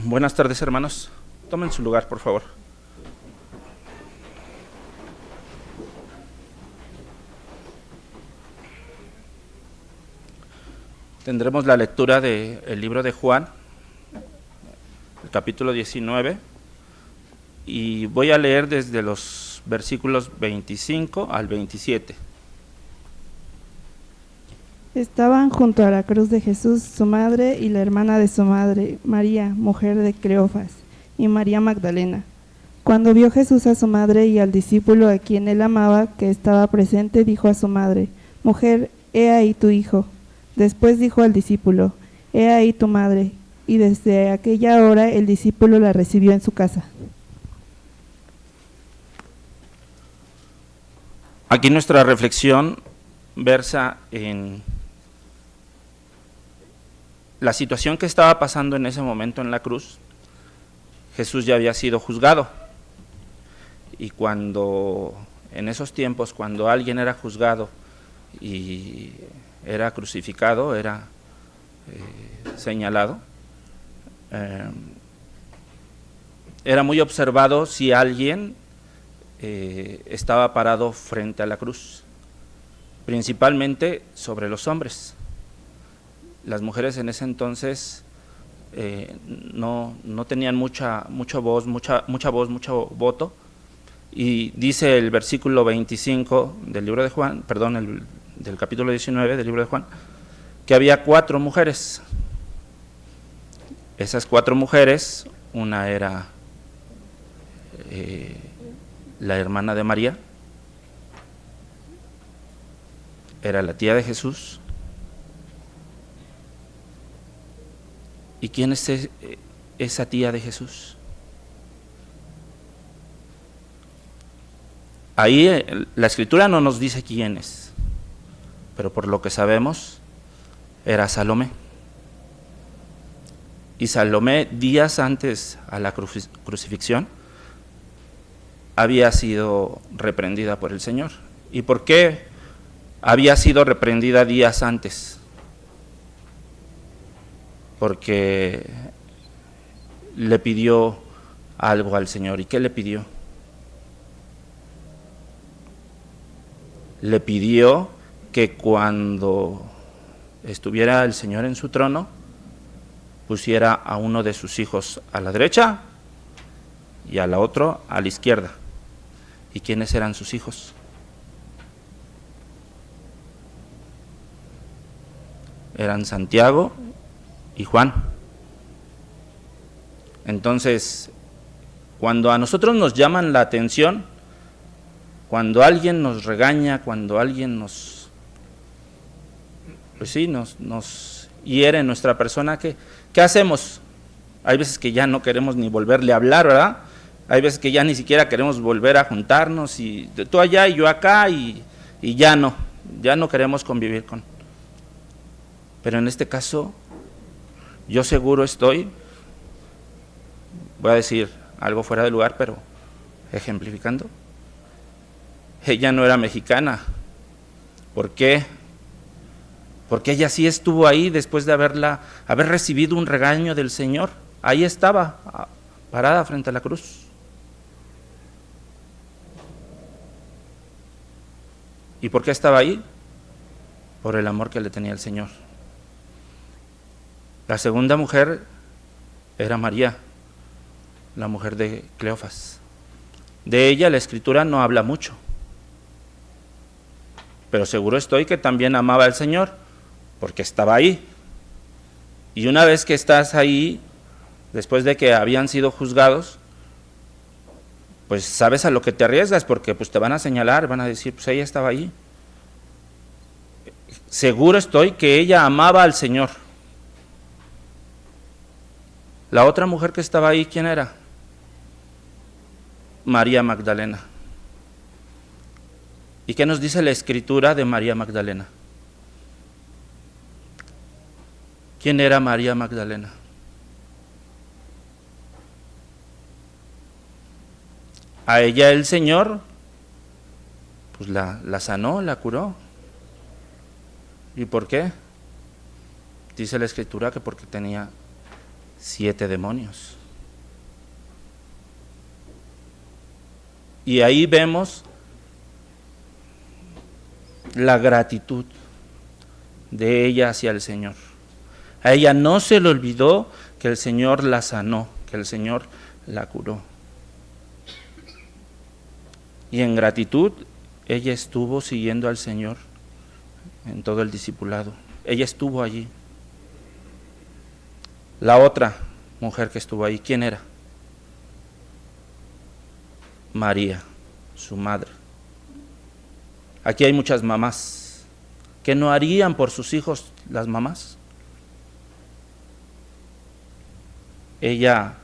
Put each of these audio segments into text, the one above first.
Buenas tardes, hermanos. Tomen su lugar, por favor. Tendremos la lectura del libro de Juan, el capítulo 19, y voy a leer desde los versículos 25 al 27. Estaban junto a la cruz de Jesús su madre y la hermana de su madre, María, mujer de Cleofas, y María Magdalena. Cuando vio Jesús a su madre y al discípulo a quien él amaba, que estaba presente, dijo a su madre: Mujer, he ahí tu hijo. Después dijo al discípulo: He ahí tu madre. Y desde aquella hora el discípulo la recibió en su casa. Aquí nuestra reflexión versa en la situación que estaba pasando en ese momento en la cruz. Jesús ya había sido juzgado, y cuando en esos tiempos, cuando alguien era juzgado y era crucificado, era señalado, era muy observado si alguien estaba parado frente a la cruz, principalmente sobre los hombres. Las mujeres en ese entonces no tenían mucha voz, mucho voto, y dice el versículo 25 del libro de Juan, del capítulo 19 del libro de Juan, que había 4 mujeres. Esas 4 mujeres, una era la hermana de María, era la tía de Jesús. ¿Y quién es esa tía de Jesús? Ahí la escritura no nos dice quién es, pero por lo que sabemos, era Salomé. Y Salomé, días antes a la crucifixión, había sido reprendida por el Señor. ¿Y por qué había sido reprendida días antes? Porque le pidió algo al Señor. ¿Y qué le pidió? Le pidió que cuando estuviera el Señor en su trono, pusiera a uno de sus hijos a la derecha y a la otro a la izquierda. ¿Y quiénes eran sus hijos? Eran Santiago y Juan. Entonces, cuando a nosotros nos llaman la atención, cuando alguien nos regaña, cuando alguien nos hiere en nuestra persona, ¿qué hacemos? Hay veces que ya no queremos ni volverle a hablar, ¿verdad? Hay veces que ya ni siquiera queremos volver a juntarnos, y tú allá y yo acá, y ya no queremos convivir con. Pero en este caso, yo seguro estoy, voy a decir algo fuera de lugar, pero ejemplificando, ella no era mexicana. ¿Por qué? Porque ella sí estuvo ahí después de haber recibido un regaño del Señor. Ahí estaba, parada frente a la cruz. ¿Y por qué estaba ahí? Por el amor que le tenía el Señor. La segunda mujer era María, la mujer de Cleofas. De ella la Escritura no habla mucho, pero seguro estoy que también amaba al Señor, porque estaba ahí. Y una vez que estás ahí, después de que habían sido juzgados, pues sabes a lo que te arriesgas, porque pues te van a señalar, van a decir, pues ella estaba ahí. Seguro estoy que ella amaba al Señor. La otra mujer que estaba ahí, ¿quién era? María Magdalena. ¿Y qué nos dice la Escritura de María Magdalena? ¿Quién era María Magdalena? A ella el Señor pues la sanó, la curó. ¿Y por qué? Dice la Escritura que porque tenía 7 demonios. Y ahí vemos la gratitud de ella hacia el Señor. A ella no se le olvidó que el Señor la sanó, que el Señor la curó. Y en gratitud, ella estuvo siguiendo al Señor en todo el discipulado. Ella estuvo allí. La otra mujer que estuvo ahí, ¿quién era? María, su madre. Aquí hay muchas mamás. ¿Qué no harían por sus hijos las mamás? Ella,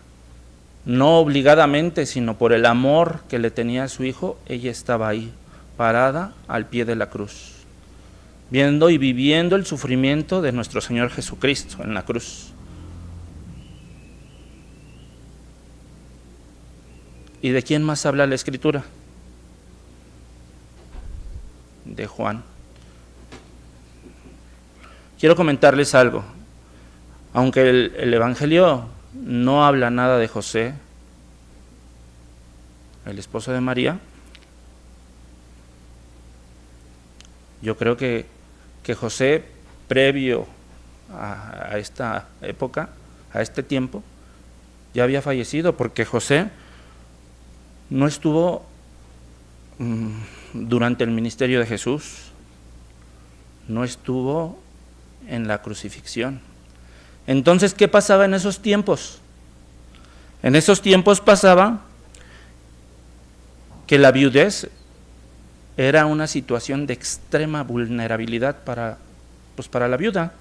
no obligadamente, sino por el amor que le tenía a su hijo, ella estaba ahí, parada al pie de la cruz, viendo y viviendo el sufrimiento de nuestro Señor Jesucristo en la cruz. ¿Y de quién más habla la Escritura? De Juan. Quiero comentarles algo. Aunque el Evangelio no habla nada de José, el esposo de María, yo creo que José, previo a esta época, a este tiempo, ya había fallecido, porque José no estuvo durante el ministerio de Jesús, no estuvo en la crucifixión. Entonces, ¿qué pasaba en esos tiempos? En esos tiempos pasaba que la viudez era una situación de extrema vulnerabilidad para la viuda.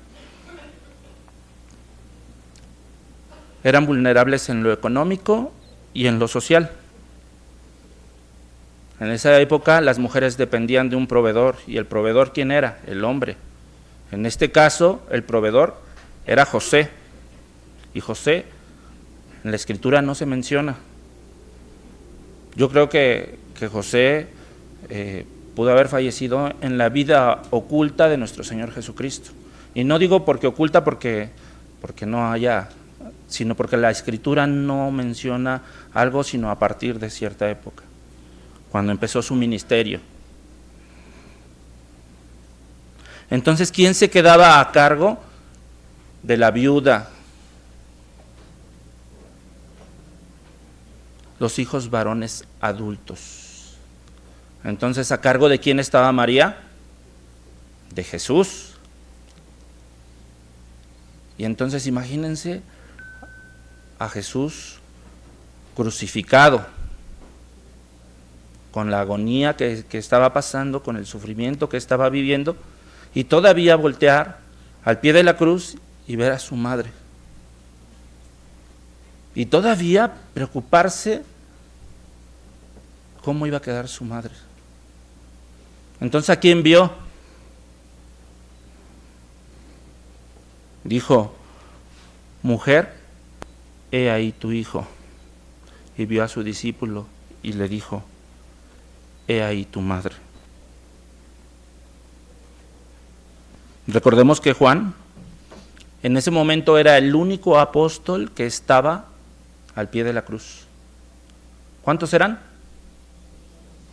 Eran vulnerables en lo económico y en lo social. En esa época las mujeres dependían de un proveedor. ¿Y el proveedor quién era? El hombre. En este caso, el proveedor era José. Y José en la Escritura no se menciona. Yo creo que José pudo haber fallecido en la vida oculta de nuestro Señor Jesucristo. Y no digo porque oculta porque no haya, sino porque la Escritura no menciona algo sino a partir de cierta época, cuando empezó su ministerio. Entonces, ¿quién se quedaba a cargo de la viuda? Los hijos varones adultos. Entonces, ¿a cargo de quién estaba María? De Jesús. Y entonces imagínense a Jesús crucificado, con la agonía que estaba pasando, con el sufrimiento que estaba viviendo, y todavía voltear al pie de la cruz y ver a su madre. Y todavía preocuparse cómo iba a quedar su madre. Entonces, ¿a quién vio? Dijo: mujer, he ahí tu hijo. Y vio a su discípulo y le dijo: he ahí tu madre. Recordemos que Juan en ese momento era el único apóstol que estaba al pie de la cruz. ¿Cuántos eran?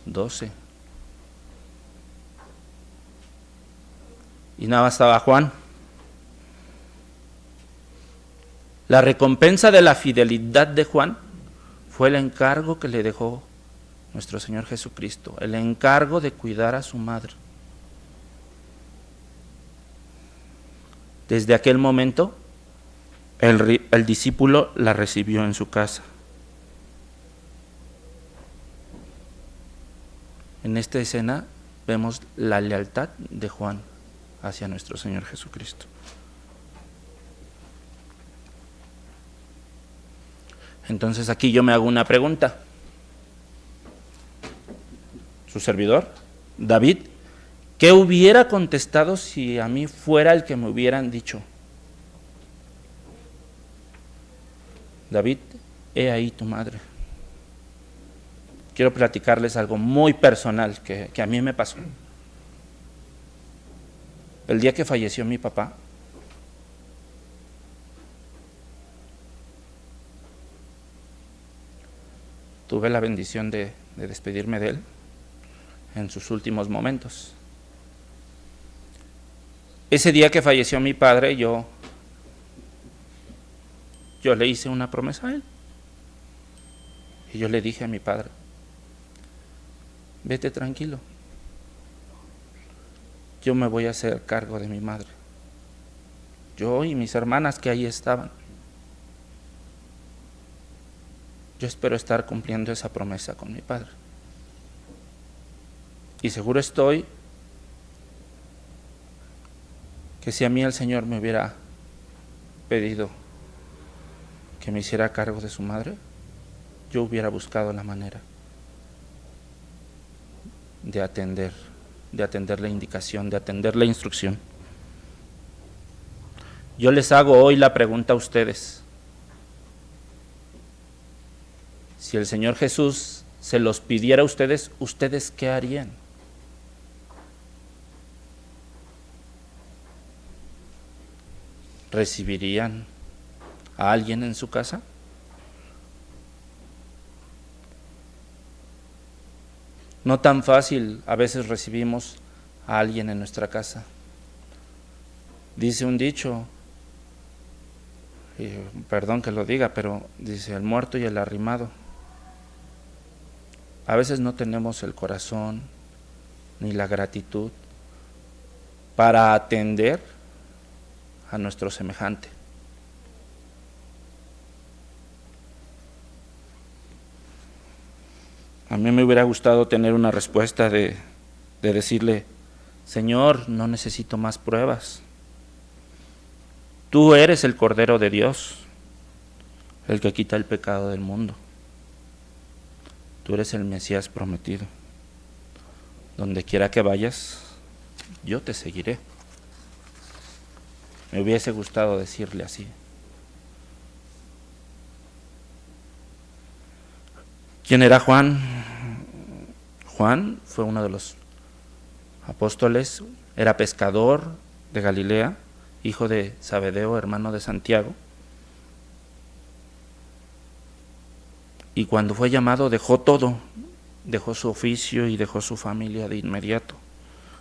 12. Y nada más estaba Juan. La recompensa de la fidelidad de Juan fue el encargo que le dejó nuestro Señor Jesucristo, el encargo de cuidar a su madre. Desde aquel momento, el discípulo la recibió en su casa. En esta escena vemos la lealtad de Juan hacia nuestro Señor Jesucristo. Entonces aquí yo me hago una pregunta. Su servidor, David, ¿qué hubiera contestado si a mí fuera el que me hubieran dicho: David, he ahí tu madre? Quiero platicarles algo muy personal que a mí me pasó. El día que falleció mi papá, tuve la bendición de despedirme de él en sus últimos momentos. Ese día que falleció mi padre, yo le hice una promesa a él. Y yo le dije a mi padre: vete tranquilo, yo me voy a hacer cargo de mi madre. Yo y mis hermanas que ahí estaban. Yo espero estar cumpliendo esa promesa con mi padre. Y seguro estoy que si a mí el Señor me hubiera pedido que me hiciera cargo de su madre, yo hubiera buscado la manera de atender la indicación, de atender la instrucción. Yo les hago hoy la pregunta a ustedes: si el Señor Jesús se los pidiera a ustedes, ¿ustedes qué harían? ¿Recibirían a alguien en su casa? No tan fácil a veces recibimos a alguien en nuestra casa. Dice un dicho, y perdón que lo diga, pero dice: el muerto y el arrimado. A veces no tenemos el corazón ni la gratitud para atender a nuestro semejante. A mí me hubiera gustado tener una respuesta de decirle: Señor, no necesito más pruebas. Tú eres el Cordero de Dios, el que quita el pecado del mundo. Tú eres el Mesías prometido. Donde quiera que vayas, yo te seguiré. Me hubiese gustado decirle así. ¿Quién era Juan? Juan fue uno de los apóstoles, era pescador de Galilea, hijo de Zebedeo, hermano de Santiago. Y cuando fue llamado dejó todo, dejó su oficio y dejó su familia de inmediato.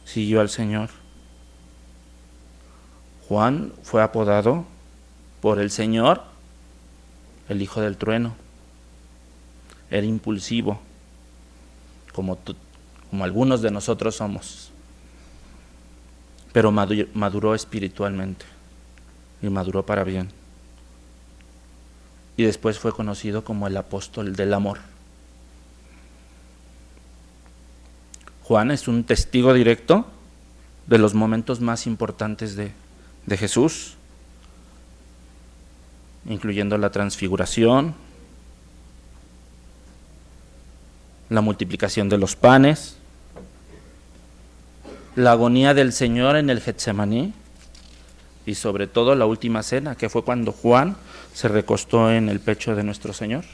Siguió al Señor. Juan fue apodado por el Señor el hijo del trueno. Era impulsivo, como algunos de nosotros somos, pero maduró espiritualmente y maduró para bien. Y después fue conocido como el apóstol del amor. Juan es un testigo directo de los momentos más importantes de Jesús, incluyendo la transfiguración, la multiplicación de los panes, la agonía del Señor en el Getsemaní y sobre todo la última cena, que fue cuando Juan se recostó en el pecho de nuestro Señor.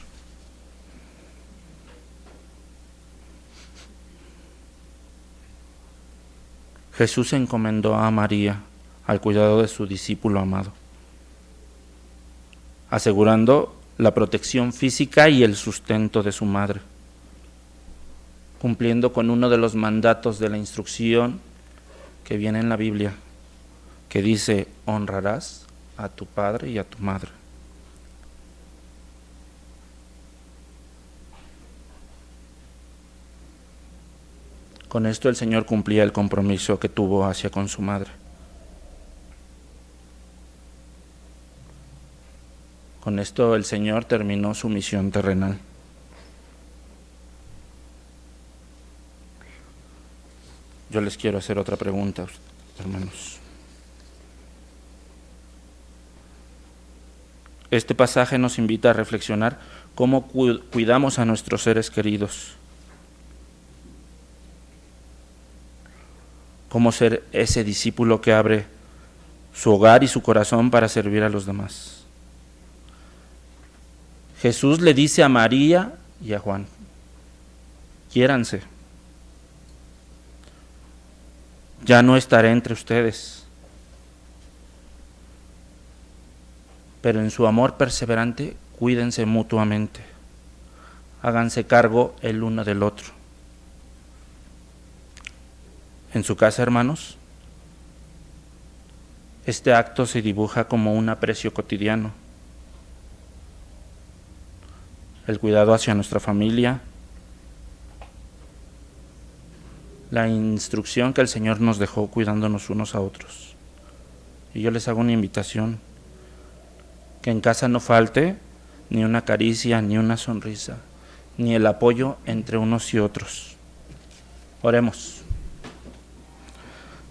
Jesús encomendó a María al cuidado de su discípulo amado, asegurando la protección física y el sustento de su madre, cumpliendo con uno de los mandatos de la instrucción que viene en la Biblia, que dice: honrarás a tu padre y a tu madre. Con esto el Señor cumplía el compromiso que tuvo hacia con su madre. Con esto el Señor terminó su misión terrenal. Yo les quiero hacer otra pregunta, hermanos. Este pasaje nos invita a reflexionar cómo cuidamos a nuestros seres queridos. Cómo ser ese discípulo que abre su hogar y su corazón para servir a los demás. Jesús le dice a María y a Juan: quiéranse. Ya no estaré entre ustedes, pero en su amor perseverante, cuídense mutuamente. háganse cargo el uno del otro. En su casa, hermanos, este acto se dibuja como un aprecio cotidiano. El cuidado hacia nuestra familia, la instrucción que el Señor nos dejó cuidándonos unos a otros. Y yo les hago una invitación, que en casa no falte ni una caricia, ni una sonrisa, ni el apoyo entre unos y otros. Oremos.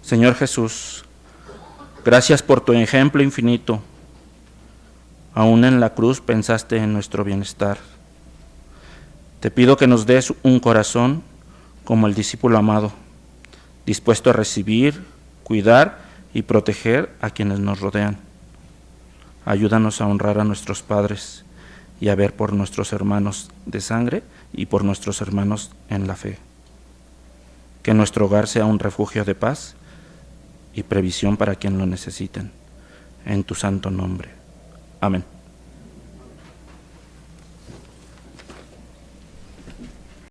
Señor Jesús, gracias por tu ejemplo infinito. Aún en la cruz pensaste en nuestro bienestar. Te pido que nos des un corazón como el discípulo amado, dispuesto a recibir, cuidar y proteger a quienes nos rodean. Ayúdanos a honrar a nuestros padres y a ver por nuestros hermanos de sangre y por nuestros hermanos en la fe. Que nuestro hogar sea un refugio de paz y previsión para quien lo necesiten. En tu santo nombre. Amén.